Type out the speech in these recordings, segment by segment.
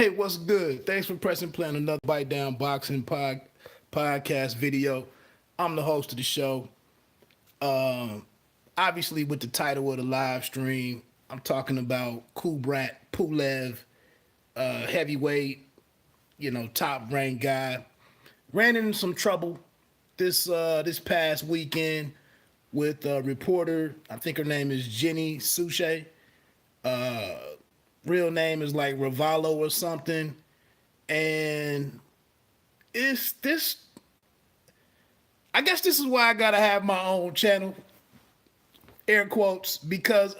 Hey, what's good? Thanks for pressing play on another Bite Down Boxing podcast video. I'm the host of the show. Um, Obviously, with the title of the live stream, I'm talking about Kubrat Pulev, heavyweight, top ranked guy. Ran into some trouble this past weekend with a reporter. I think her name is Jenny Sushe. Uh, Real name is like Ravallo or something. And it's this I guess this is why I gotta have my own channel, air quotes, because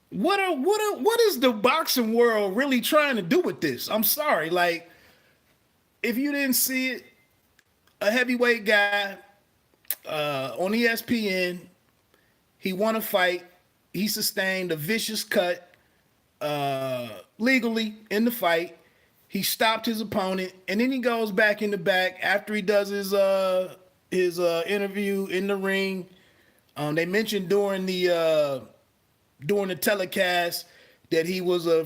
what is the boxing world really trying to do with this? I'm sorry, like if you didn't see it, a heavyweight guy on ESPN, he won a fight, he sustained a vicious cut legally in the fight. He stopped his opponent, and then he goes back in the back after he does his interview in the ring. They mentioned during the telecast that he was a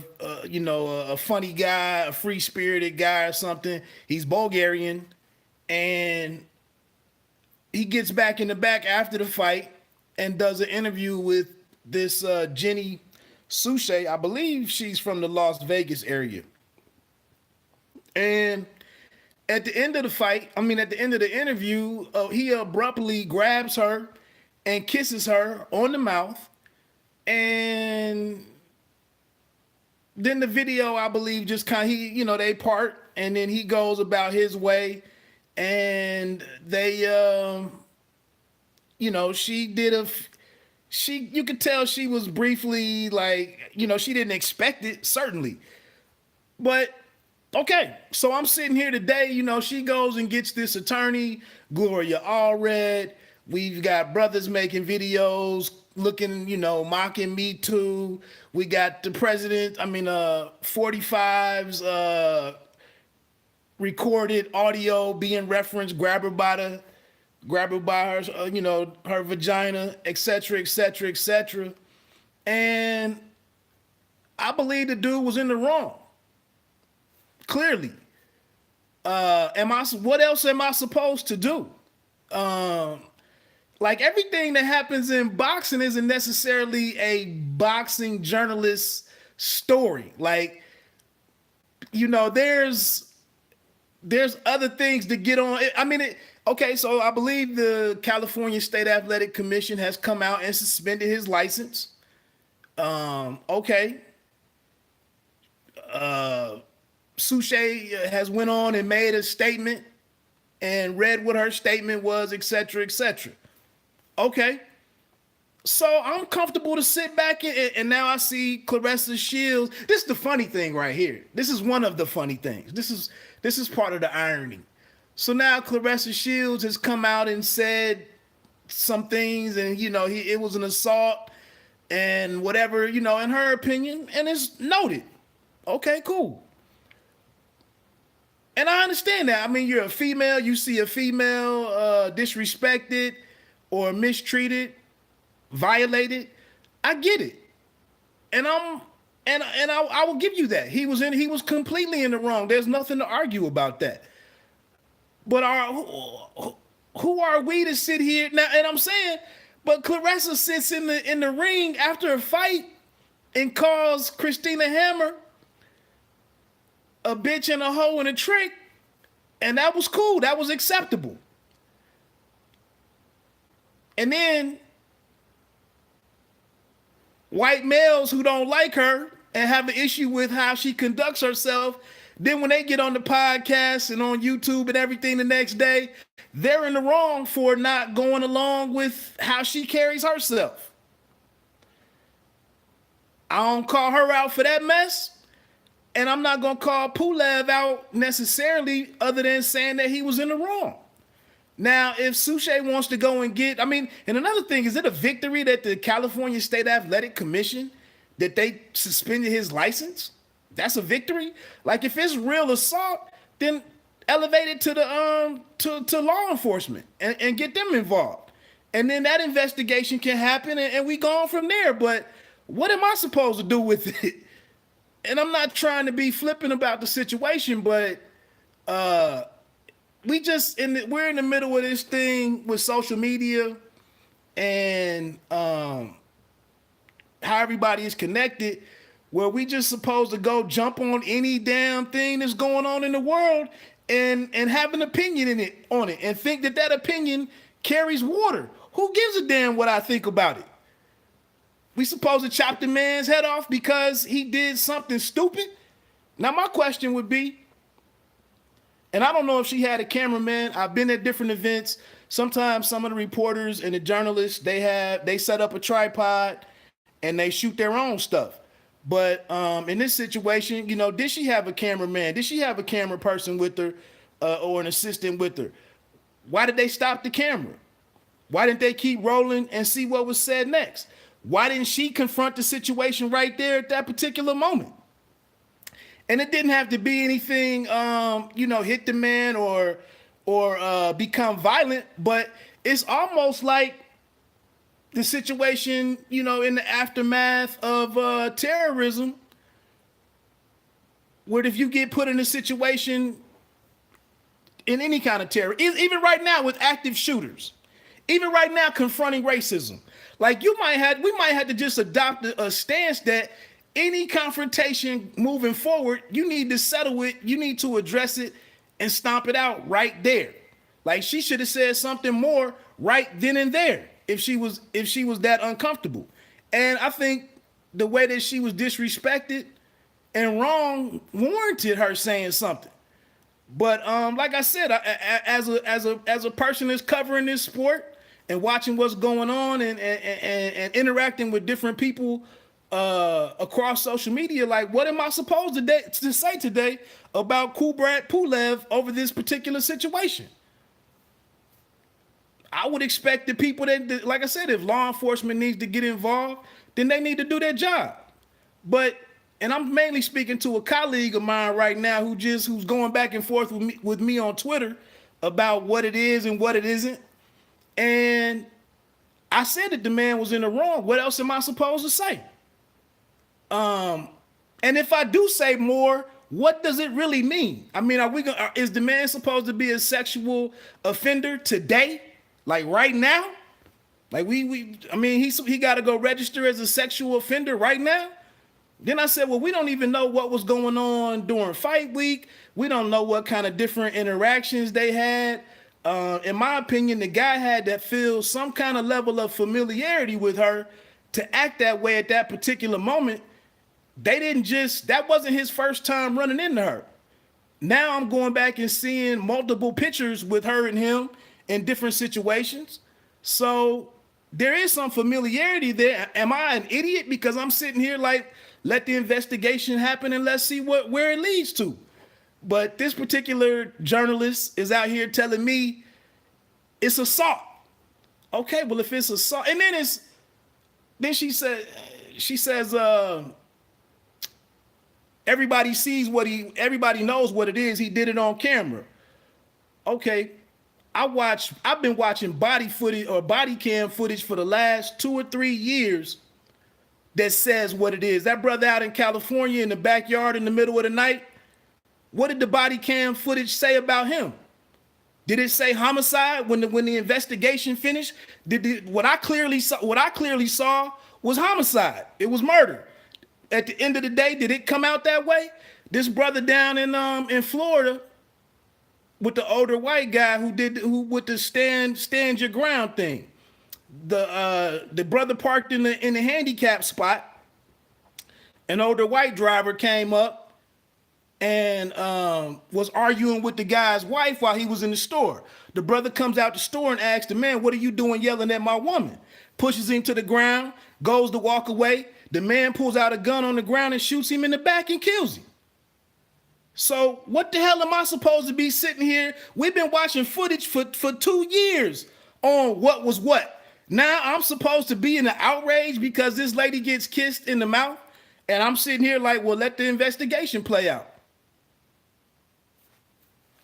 funny guy, a free spirited guy or something. He's Bulgarian, and he gets back in the back after the fight and does an interview with this Jenny Sushe. I believe she's from the Las Vegas area. And at the end of the interview, he abruptly grabs her and kisses her on the mouth. And then the video, I believe, just they part, and then he goes about his way. And they, you could tell she was briefly like, she didn't expect it, certainly. But okay, so I'm sitting here today, she goes and gets this attorney, Gloria Allred. We've got brothers making videos looking, mocking Me Too. We got the president, 45's recorded audio being referenced, grab her by her, her vagina, etc., etc., etc. And I believe the dude was in the wrong. Clearly. What else am I supposed to do? Like everything that happens in boxing isn't necessarily a boxing journalist's story. Like, there's other things to get on. Okay, so I believe the California State Athletic Commission has come out and suspended his license. Okay. Sushe has went on and made a statement and read what her statement was, etc., etc. Okay. So I'm comfortable to sit back and now I see Claressa Shields. This is the funny thing right here. This is one of the funny things. This is part of the irony. So now Claressa Shields has come out and said some things, and it was an assault and whatever, in her opinion, and it's noted. Okay, cool. And I understand that. You're a female, you see a female disrespected or mistreated, violated. I get it. And I will give you that. He was completely in the wrong. There's nothing to argue about that. But who are we to sit here now? And I'm saying, but Claressa sits in the ring after a fight and calls Christina Hammer a bitch and a hoe and a trick, and that was cool. That was acceptable. And then white males who don't like her and have an issue with how she conducts herself, then when they get on the podcast and on YouTube and everything the next day, they're in the wrong for not going along with how she carries herself. I don't call her out for that mess. And I'm not going to call Pulev out necessarily, other than saying that he was in the wrong. Now, if Sushe wants to go and get, and another thing, is it a victory that the California State Athletic Commission, that they suspended his license? That's a victory? Like, if it's real assault, then elevate it to the to law enforcement and get them involved. And then that investigation can happen and we go on from there. But What am I supposed to do with it? And I'm not trying to be flippant about the situation, but we're in the middle of this thing with social media and how everybody is connected, where we just supposed to go jump on any damn thing that's going on in the world and have an opinion on it and think that opinion carries water. Who gives a damn what I think about it? We supposed to chop the man's head off because he did something stupid? Now my question would be, and I don't know if she had a cameraman. I've been at different events. Sometimes some of the reporters and the journalists, they set up a tripod and they shoot their own stuff. But in this situation, did she have a cameraman? Did she have a camera person with her or an assistant with her? Why did they stop the camera? Why didn't they keep rolling and see what was said next? Why didn't she confront the situation right there at that particular moment? And it didn't have to be anything, hit the man or become violent, but it's almost like the situation, in the aftermath of terrorism, where if you get put in a situation in any kind of terror, even right now with active shooters, even right now confronting racism, like we might have to just adopt a stance that any confrontation moving forward, you need to settle it, you need to address it and stomp it out right there. Like she should have said something more right then and there if she was that uncomfortable. And I think the way that she was disrespected and wrong warranted her saying something. But like I said, as a person that's covering this sport and watching what's going on and interacting with different people across social media, like what am I supposed to say today about Kubrat Pulev over this particular situation? I would expect the people that, like I said, if law enforcement needs to get involved, then they need to do their job. And I'm mainly speaking to a colleague of mine right now who's going back and forth with me on Twitter about what it is and what it isn't. And I said that the man was in the wrong. What else am I supposed to say? And if I do say more, what does it really mean? I mean, is the man supposed to be a sexual offender today? Like right now? Like he got to go register as a sexual offender right now? Then I said, well, we don't even know what was going on during fight week. We don't know what kind of different interactions they had. In my opinion, the guy had to feel some kind of level of familiarity with her to act that way at that particular moment. That wasn't his first time running into her. Now I'm going back and seeing multiple pictures with her and him in different situations. So there is some familiarity there. Am I an idiot because I'm sitting here like, let the investigation happen and let's see where it leads to? But this particular journalist is out here telling me it's assault. Okay, well, if it's assault, and then she says, everybody knows what it is. He did it on camera. Okay. I've been watching body footage or body cam footage for the last 2 or 3 years that says what it is. That brother out in California in the backyard in the middle of the night, what did the body cam footage say about him? Did it say homicide when the investigation finished? What I clearly saw was homicide. It was murder. At the end of the day, did it come out that way? This brother down in Florida with the older white guy who with the stand your ground thing. The brother parked in the handicap spot. An older white driver came up and was arguing with the guy's wife while he was in the store. The brother comes out the store and asks the man, "What are you doing yelling at my woman?" Pushes him to the ground, goes to walk away. The man pulls out a gun on the ground and shoots him in the back and kills him. So what the hell am I supposed to be sitting here? We've been watching footage for 2 years on what was what. Now I'm supposed to be in an outrage because this lady gets kissed in the mouth, and I'm sitting here like, well, let the investigation play out.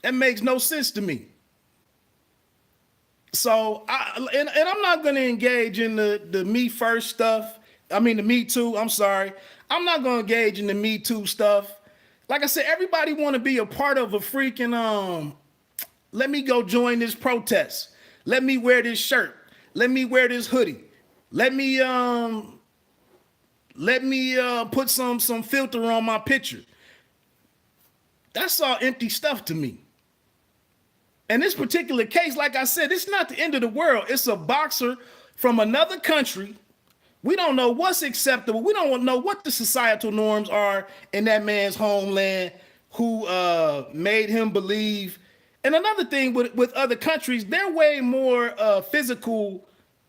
That makes no sense to me. So I'm not going to engage in the me first stuff I mean, the Me Too. I'm sorry. I'm not going to engage in the Me Too stuff. Like I said, everybody want to be a part of a freaking, let me go join this protest. Let me wear this shirt. Let me wear this hoodie. Let me put some filter on my picture. That's all empty stuff to me. In this particular case, like I said, it's not the end of the world. It's a boxer from another country. We don't know what's acceptable. We don't know what the societal norms are in that man's homeland who made him believe. And another thing with other countries, they're way more physical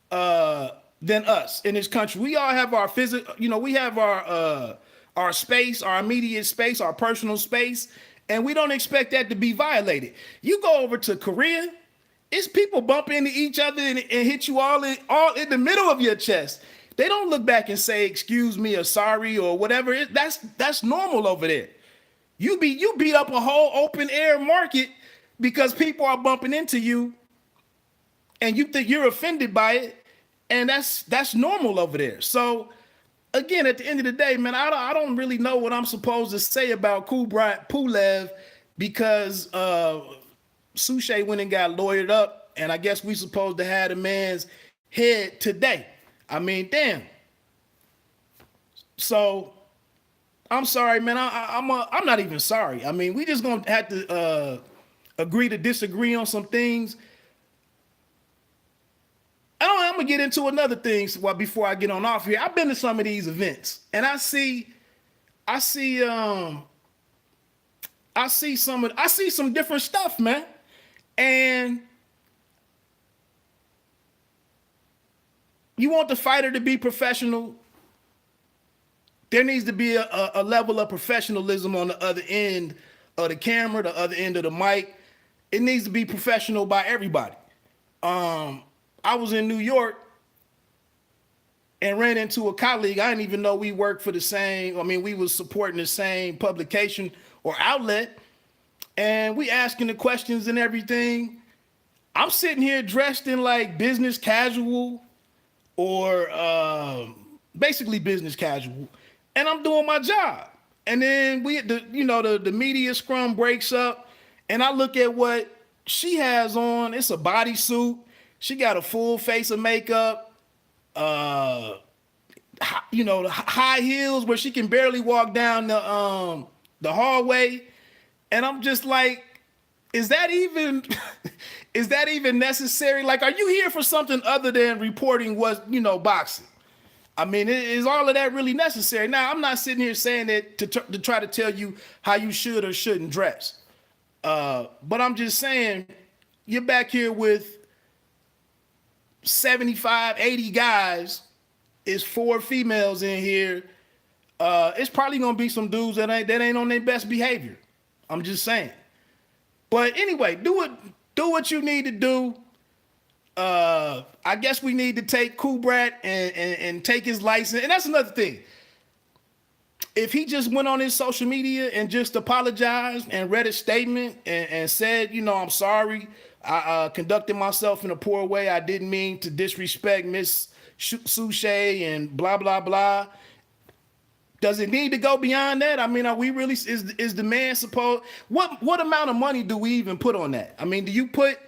than us in this country. We all have our physical, we have our space, our immediate space, our personal space, and we don't expect that to be violated. You go over to Korea, it's people bump into each other and hit you all in the middle of your chest. They don't look back and say, excuse me or sorry or whatever. That's normal over there. You beat up a whole open air market because people are bumping into you and you think you're offended by it. And that's normal over there. So again, at the end of the day, man, I don't really know what I'm supposed to say about Kubrat Pulev because Sushe went and got lawyered up, and I guess we supposed to have the man's head today. I mean, damn. So I'm sorry, man. I'm not even sorry. I mean, we just gonna have to agree to disagree on some things. I'm gonna get into another thing before I get on off here. I've been to some of these events, and I see some different stuff, man. And you want the fighter to be professional. There needs to be a level of professionalism on the other end of the camera, the other end of the mic. It needs to be professional by everybody. I was in New York and ran into a colleague. I didn't even know we worked for the same. I mean, we was supporting the same publication or outlet, and we asking the questions and everything. I'm sitting here dressed in like business casual or basically business casual, and I'm doing my job. And then the media scrum breaks up, and I look at what she has on. It's a bodysuit. She got a full face of makeup, the high heels where she can barely walk down the hallway. And I'm just like, is that even necessary? Like, are you here for something other than reporting boxing? I mean, is all of that really necessary? Now, I'm not sitting here saying that to try to tell you how you should or shouldn't dress. But I'm just saying, you're back here with 75, 80 guys, is 4 females in here. It's probably gonna be some dudes that ain't on their best behavior. I'm just saying. But anyway, do what you need to do. I guess we need to take Kubrat and take his license. And that's another thing. If he just went on his social media and just apologized and read a statement and said, I'm sorry, I conducted myself in a poor way. I didn't mean to disrespect Miss Sushe and blah, blah, blah. Does it need to go beyond that? I mean, are we really, is the man supposed, what amount of money do we even put on that? I mean, do you put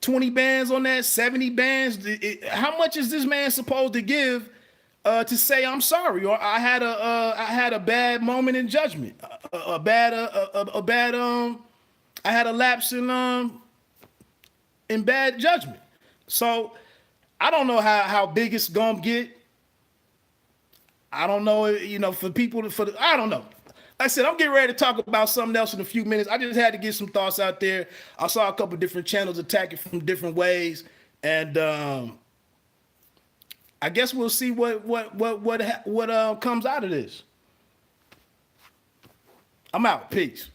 20 bands on that, 70 bands? How much is this man supposed to give to say I'm sorry, or I had a bad moment in judgment, I had a lapse in bad judgment. So I don't know how big it's gonna get. I don't know, I don't know. Like I said, I'm getting ready to talk about something else in a few minutes. I just had to get some thoughts out there. I saw a couple different channels attack it from different ways, and I guess we'll see what comes out of this. I'm out. Peace.